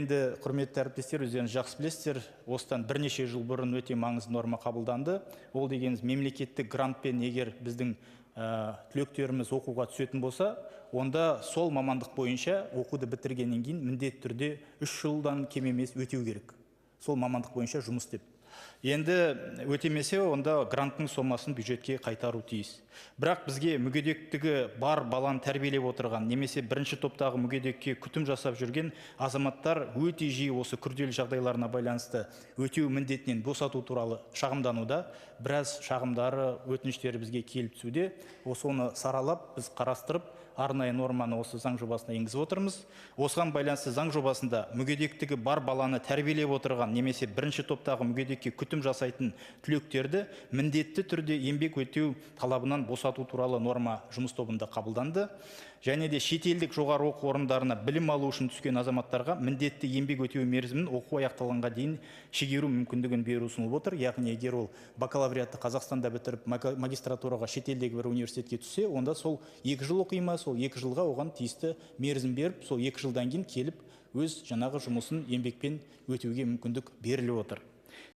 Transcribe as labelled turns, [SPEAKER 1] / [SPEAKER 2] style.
[SPEAKER 1] Енді құрметті әріптестер, өздеріңіз жақсы білесіздер, осыдан бірнеше жыл бұрын өте маңызды норма қабылданды. Ол дегеніміз мемлекеттік грантпен егер біздің түлектеріміз оқуға түсетін болса, онда сол мамандық бойынша оқуды бітіргеннен кейін міндетті түрде 3 жылдан кем емес өтеу керек. Сол мамандық бойынша жұмыс істеп. Енді өтемесе, онда гранттың сомасын бюджетке қайтару тиіс. Бірақ бізге мүгедектігі бар баланы тәрбиелеп отырған, немесе бірінші топтағы мүгедекке күтім жасап жүрген азаматтар өте жиі осы күрделі жағдайларына байланысты өтеу міндетінен босату туралы шағымдануда. Біраз шағымдары, өтініштері бізге келіп түсуде. Оны саралап, біз қарастырып, арнайы норманы осы заң жобасына енгізіп отырмыз. Осыған байланысты заң жобасында мүгедектігі бар баланы тәрбиелеп отырған, немесе бірінші топтағы мүгедекке күтім жасайтын түлектерді міндетті түрде еңбек өтеу талабынан босату туралы норма жұмыс тобында қабылданды. Және де шетелдік жоғары оқу орындарына білім алу үшін түскен азаматтарға міндетті еңбек өтеу мерзімін оқу аяқталғанға дейін шегеру мүмкіндігін беру ұсынылып отыр. Яғни егер ол бакалавриатты Қазақстанда бітіріп магистратураға шетелдегі бір университетке түссе, онда сол 2 жыл оқи ма, сол 2 жылға оған тиісті мерзім беріп, сол 2 жылдан кейін келіп өз жаңағы жұмысын еңбекпен өтеуге мүмкіндік беріліп отыр.